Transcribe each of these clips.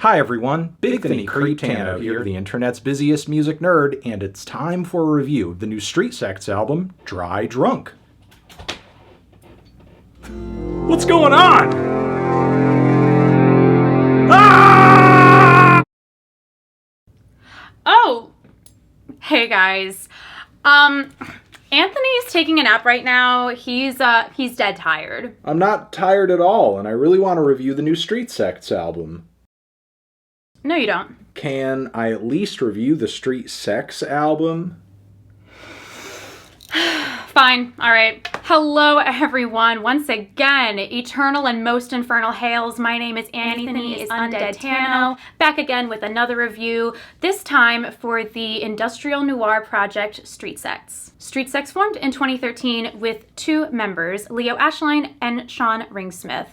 Hi everyone, Big Finny Creeptano here, the internet's busiest music nerd, and it's time for a review of the new Street Sects album, Dry Drunk. What's going on? Ah! Oh, hey guys. Anthony's taking a nap right now. He's dead tired. I'm not tired at all, and I really want to review the new Street Sects album. No, you don't. Can I at least review the Street Sects album? Fine. All right. Hello, everyone. Once again, eternal and most infernal hails. My name is Annie Is Undead Tano, back again with another review, this time for the industrial noir project Street Sects. Street Sects formed in 2013 with two members, Leo Ashline and Sean Ringsmith.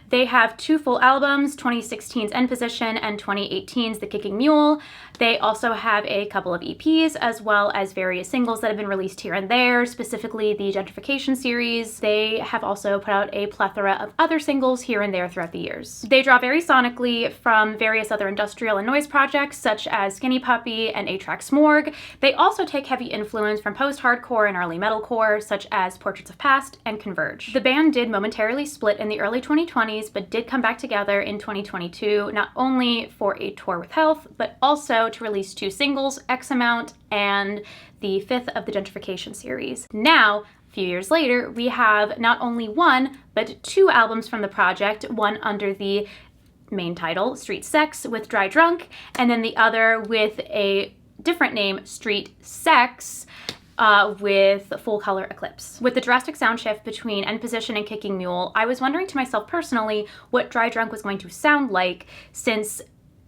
They have two full albums, 2016's End Position and 2018's The Kicking Mule. They also have a couple of EPs as well as various singles that have been released here and there, specifically the Gentrification series. They have also put out a plethora of other singles here and there throughout the years. They draw very sonically from various other industrial and noise projects such as Skinny Puppy and 8-Track Smorg. They also take heavy influence from post-hardcore and early metalcore such as Portraits of Past and Converge. The band did momentarily split in the early 2020s but did come back together in 2022, not only for a tour with Health, but also to release two singles, X Amount and the fifth of the Gentrification series. Now, a few years later, we have not only one, but two albums from the project, one under the main title, Street Sects with Dry Drunk, and then the other with a different name, Street Sects, with Full Color Eclipse. With the drastic sound shift between End Position and Kicking Mule, I was wondering to myself personally what Dry Drunk was going to sound like, since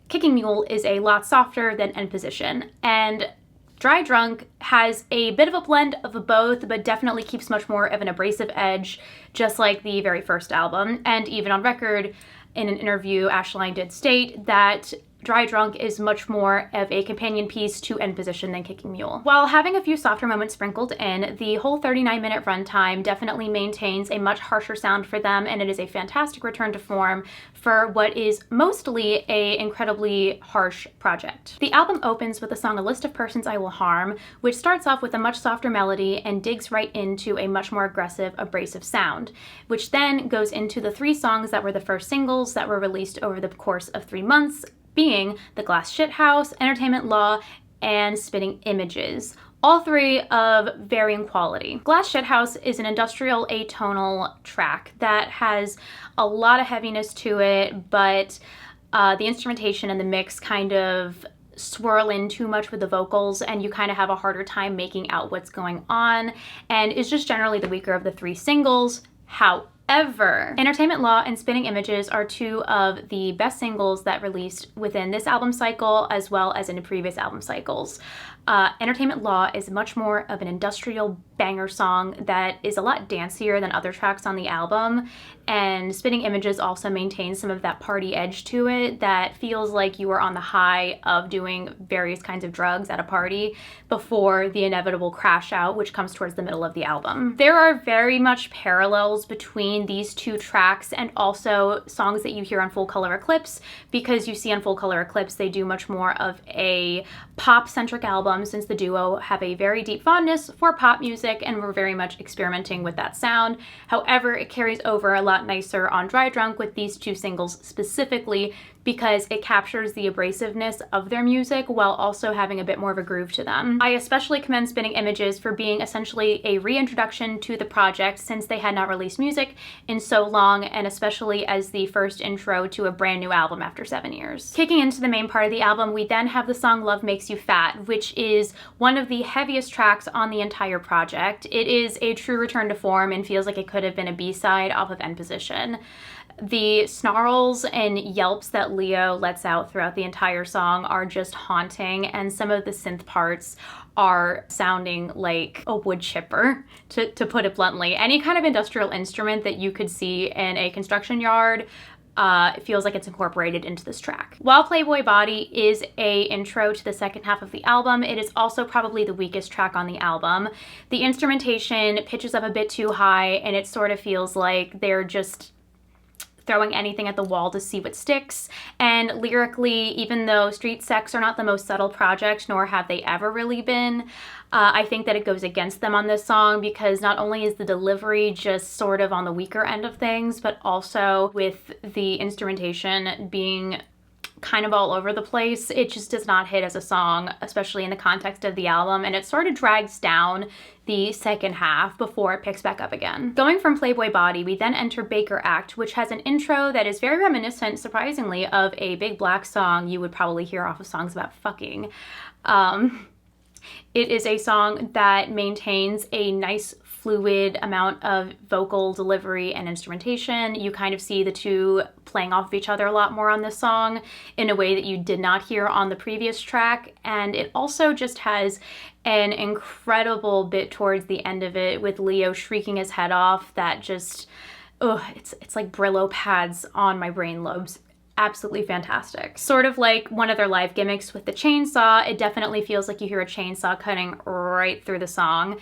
Kicking Mule is a lot softer than End Position, and Dry Drunk has a bit of a blend of both, but definitely keeps much more of an abrasive edge, just like the very first album. And even on record, in an interview, Ashline did state that Dry Drunk is much more of a companion piece to End Position than Kicking Mule. While having a few softer moments sprinkled in, the whole 39-minute runtime definitely maintains a much harsher sound for them, and it is a fantastic return to form for what is mostly a incredibly harsh project. The album opens with the song A List of Persons I Will Harm, which starts off with a much softer melody and digs right into a much more aggressive, abrasive sound, which then goes into the three songs that were the first singles that were released over the course of 3 months, being The Glass Shithouse, Entertainment Law, and Spitting Images, all three of varying quality. Glass Shithouse is an industrial atonal track that has a lot of heaviness to it, but the instrumentation and the mix kind of swirl in too much with the vocals, and you kind of have a harder time making out what's going on, and is just generally the weaker of the three singles. However, Entertainment Law and Spinning Images are two of the best singles that released within this album cycle as well as in the previous album cycles. Entertainment Law is much more of an industrial banger song that is a lot dancier than other tracks on the album, and Spinning Images also maintains some of that party edge to it that feels like you are on the high of doing various kinds of drugs at a party before the inevitable crash out, which comes towards the middle of the album. There are very much parallels between these two tracks and also songs that you hear on Full Color Eclipse, because you see on Full Color Eclipse they do much more of a pop-centric album, since the duo have a very deep fondness for pop music and were very much experimenting with that sound. However, it carries over a lot nicer on Dry Drunk with these two singles specifically, because it captures the abrasiveness of their music while also having a bit more of a groove to them. I especially commend Spinning Images for being essentially a reintroduction to the project, since they had not released music in so long, and especially as the first intro to a brand new album after 7 years. Kicking into the main part of the album, we then have the song Love Makes You Fat, which is one of the heaviest tracks on the entire project. It is a true return to form and feels like it could have been a B-side off of End Position. The snarls and yelps that Leo lets out throughout the entire song are just haunting, and some of the synth parts are sounding like a wood chipper, to put it bluntly. Any kind of industrial instrument that you could see in a construction yard, it feels like it's incorporated into this track. While Playboy Body is a intro to the second half of the album, it is also probably the weakest track on the album. The instrumentation pitches up a bit too high, and it sort of feels like they're just throwing anything at the wall to see what sticks. And lyrically, even though Street Sects are not the most subtle project, nor have they ever really been, I think that it goes against them on this song because not only is the delivery just sort of on the weaker end of things, but also with the instrumentation being kind of all over the place, it just does not hit as a song, especially in the context of the album, and it sort of drags down the second half before it picks back up again. Going from Playboy Body, we then enter Baker Act, which has an intro that is very reminiscent, surprisingly, of a Big Black song you would probably hear off of songs about fucking. It is a song that maintains a nice fluid amount of vocal delivery and instrumentation. You kind of see the two playing off of each other a lot more on this song in a way that you did not hear on the previous track. And it also just has an incredible bit towards the end of it with Leo shrieking his head off that just, it's like Brillo pads on my brain lobes. Absolutely fantastic. Sort of like one of their live gimmicks with the chainsaw, it definitely feels like you hear a chainsaw cutting right through the song,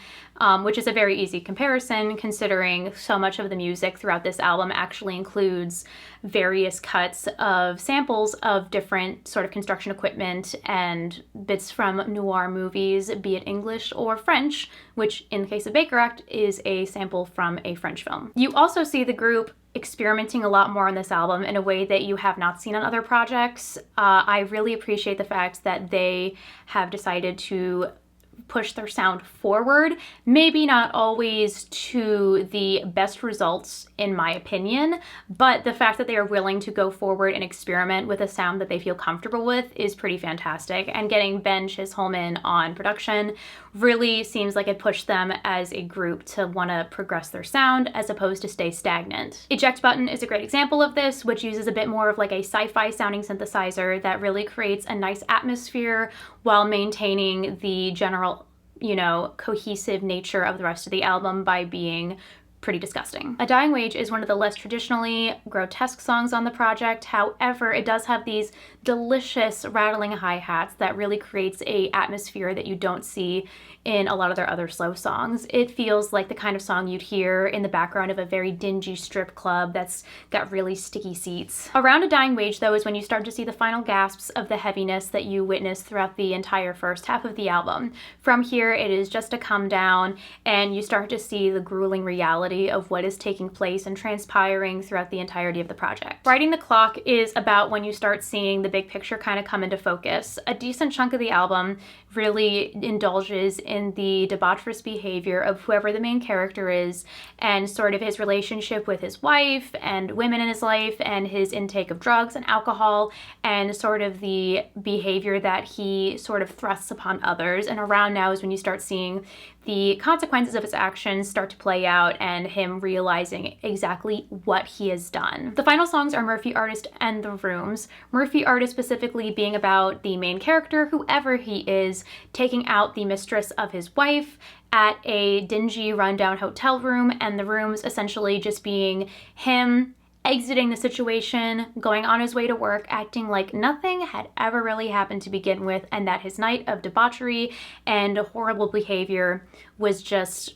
which is a very easy comparison considering so much of the music throughout this album actually includes various cuts of samples of different sort of construction equipment and bits from noir movies, be it English or French, which in the case of Baker Act is a sample from a French film. You also see the group experimenting a lot more on this album in a way that you have not seen on other projects. I really appreciate the fact that they have decided to push their sound forward, maybe not always to the best results in my opinion, but the fact that they are willing to go forward and experiment with a sound that they feel comfortable with is pretty fantastic. And getting Ben Chisholm on production really seems like it pushed them as a group to want to progress their sound as opposed to stay stagnant. Eject Button is a great example of this, which uses a bit more of like a sci-fi sounding synthesizer that really creates a nice atmosphere while maintaining the general, cohesive nature of the rest of the album by being pretty disgusting. A Dying Wage is one of the less traditionally grotesque songs on the project. However, it does have these delicious rattling hi-hats that really creates a atmosphere that you don't see in a lot of their other slow songs. It feels like the kind of song you'd hear in the background of a very dingy strip club that's got really sticky seats. Around A Dying Wage, though, is when you start to see the final gasps of the heaviness that you witness throughout the entire first half of the album. From here, it is just a come down, and you start to see the grueling reality of what is taking place and transpiring throughout the entirety of the project. Riding the Clock is about when you start seeing the big picture kind of come into focus. A decent chunk of the album really indulges in the debaucherous behavior of whoever the main character is and sort of his relationship with his wife and women in his life and his intake of drugs and alcohol and sort of the behavior that he sort of thrusts upon others. And around now is when you start seeing the consequences of his actions start to play out and him realizing exactly what he has done. The final songs are Murphy Artist and The Rooms. Murphy Artist specifically being about the main character, whoever he is, taking out the mistress of his wife at a dingy rundown hotel room, and The Rooms essentially just being him exiting the situation, going on his way to work, acting like nothing had ever really happened to begin with, and that his night of debauchery and horrible behavior was just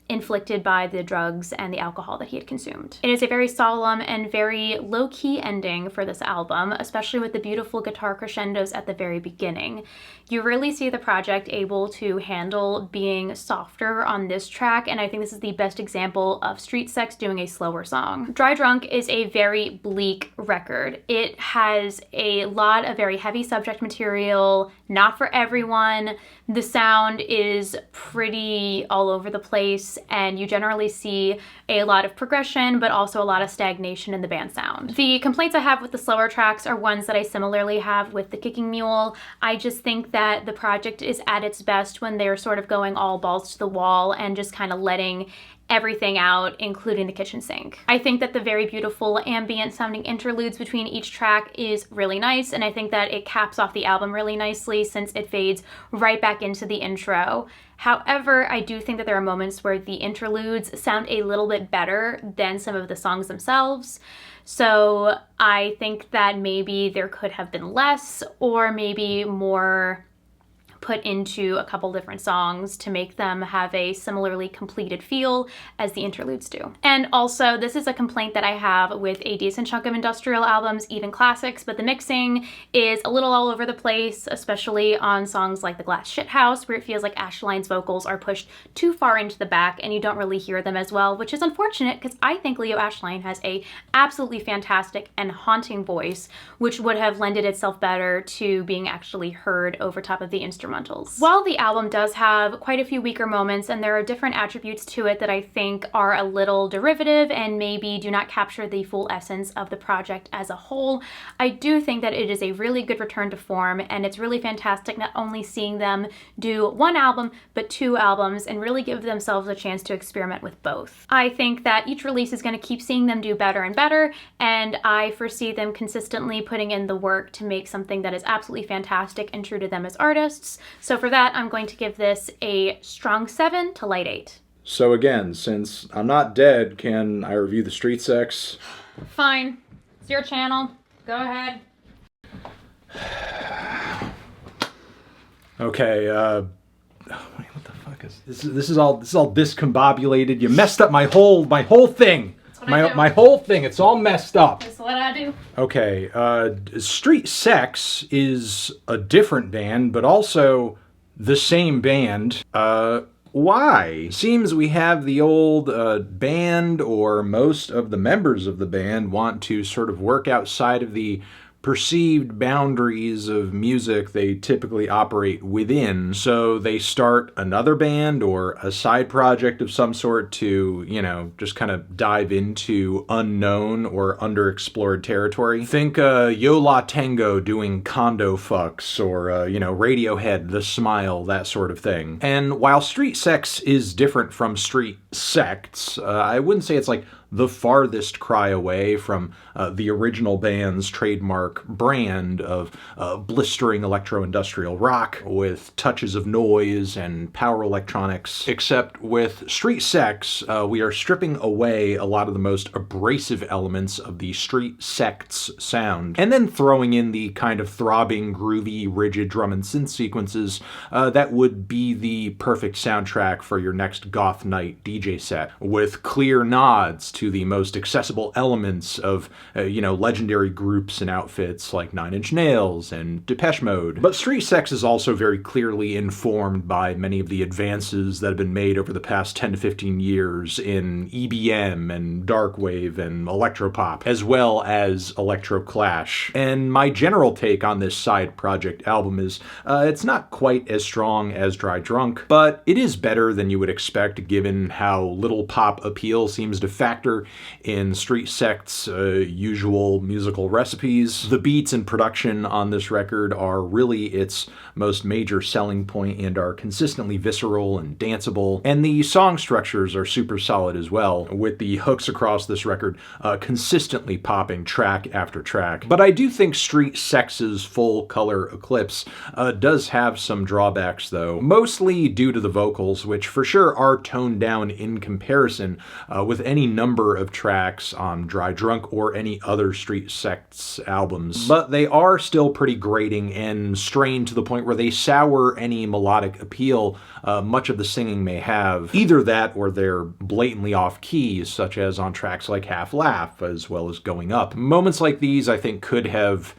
inflicted by the drugs and the alcohol that he had consumed. It is a very solemn and very low-key ending for this album, especially with the beautiful guitar crescendos at the very beginning. You really see the project able to handle being softer on this track, and I think this is the best example of Street Sects doing a slower song. Dry Drunk is a very bleak record. It has a lot of very heavy subject material, not for everyone. The sound is pretty all over the place, and you generally see a lot of progression, but also a lot of stagnation in the band sound. The complaints I have with the slower tracks are ones that I similarly have with The Kicking Mule. I just think that the project is at its best when they're sort of going all balls to the wall and just kind of letting everything out, including the kitchen sink. I think that the very beautiful ambient sounding interludes between each track is really nice, and I think that it caps off the album really nicely since it fades right back into the intro. However, I do think that there are moments where the interludes sound a little bit better than some of the songs themselves. So I think that maybe there could have been less or maybe more put into a couple different songs to make them have a similarly completed feel as the interludes do. And also, this is a complaint that I have with a decent chunk of industrial albums, even classics, but the mixing is a little all over the place, especially on songs like The Glass Shithouse, where it feels like Ashley's vocals are pushed too far into the back and you don't really hear them as well, which is unfortunate because I think Leo Ashley has a absolutely fantastic and haunting voice, which would have lended itself better to being actually heard over top of the instrumentals. While the album does have quite a few weaker moments and there are different attributes to it that I think are a little derivative and maybe do not capture the full essence of the project as a whole, I do think that it is a really good return to form, and it's really fantastic not only seeing them do one album, but two albums and really give themselves a chance to experiment with both. I think that each release is going to keep seeing them do better and better, and I foresee them consistently putting in the work to make something that is absolutely fantastic and true to them as artists. So for that, I'm going to give this a strong 7 to light 8. So again, since I'm not dead, can I review the Street Sects? Fine. It's your channel. Go ahead. Okay, wait, what the fuck is this? This is all discombobulated. You messed up my whole thing. My whole thing. It's all messed up. That's what I do. Okay, Street Sects is a different band, but also the same band. Why? Seems we have the old band, or most of the members of the band want to sort of work outside of the perceived boundaries of music they typically operate within. So they start another band or a side project of some sort to, you know, just kind of dive into unknown or underexplored territory. Think Yo La Tengo doing Condo Fucks, or, you know, Radiohead, The Smile, that sort of thing. And while Street Sects is different from Street Sects, I wouldn't say it's like the farthest cry away from the original band's trademark brand of blistering electro-industrial rock with touches of noise and power electronics. Except with Street Sects, we are stripping away a lot of the most abrasive elements of the Street Sects sound, and then throwing in the kind of throbbing, groovy, rigid drum and synth sequences that would be the perfect soundtrack for your next goth night DJ set, with clear nods to the most accessible elements of, you know, legendary groups and outfits like Nine Inch Nails and Depeche Mode. But Street Sects is also very clearly informed by many of the advances that have been made over the past 10 to 15 years in EBM and darkwave and electropop, as well as electroclash. And my general take on this side project album is it's not quite as strong as Dry Drunk, but it is better than you would expect given how little pop appeal seems to factor in Street Sects' usual musical recipes. The beats and production on this record are really its most major selling point and are consistently visceral and danceable, and the song structures are super solid as well, with the hooks across this record consistently popping track after track. But I do think Street Sects' full-color Eclipse does have some drawbacks though, mostly due to the vocals, which for sure are toned down in comparison with any number of tracks on Dry Drunk or any other Street Sects albums, but they are still pretty grating and strained to the point where they sour any melodic appeal much of the singing may have. Either that or they're blatantly off key, such as on tracks like Half Laugh, as well as Going Up. Moments like these I think could have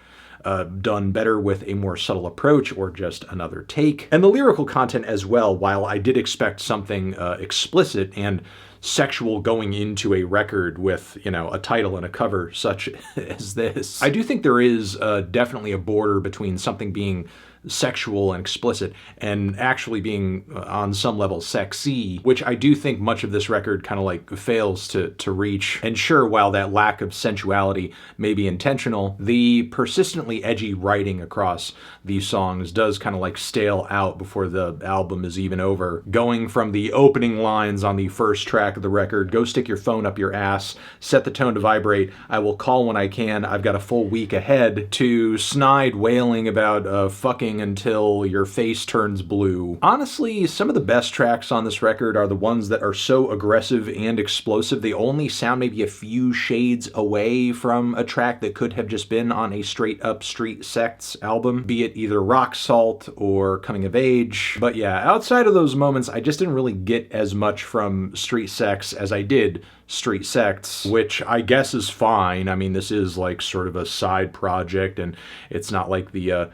done better with a more subtle approach or just another take. And the lyrical content as well, while I did expect something explicit and sexual going into a record with, you know, a title and a cover such as this, I do think there is definitely a border between something being sexual and explicit and actually being on some level sexy, which I do think much of this record kind of like fails to reach. And sure, while that lack of sensuality may be intentional, the persistently edgy writing across these songs does kind of like stale out before the album is even over. Going from the opening lines on the first track of the record, "Go stick your phone up your ass, set the tone to vibrate, I will call when I can, I've got a full week ahead," to snide wailing about fucking playing until your face turns blue. Honestly, some of the best tracks on this record are the ones that are so aggressive and explosive they only sound maybe a few shades away from a track that could have just been on a straight up street Sects album, be it either Rock Salt or Coming of Age. But yeah, outside of those moments, I just didn't really get as much from Street Sects as I did Street Sects, which I guess is fine. I mean, this is like sort of a side project, and it's not like the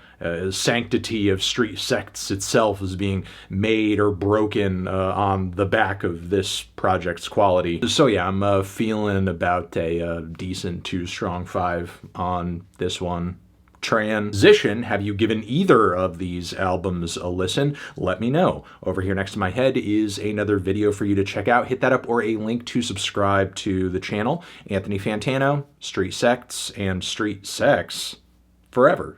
sanctity of Street Sects itself is being made or broken on the back of this project's quality. So yeah, I'm feeling about a decent 2 strong 5 on this one. Transition, have you given either of these albums a listen? Let me know. Over here next to my head is another video for you to check out. Hit that up, or a link to subscribe to the channel. Anthony Fantano, Street Sects, and Street Sex forever.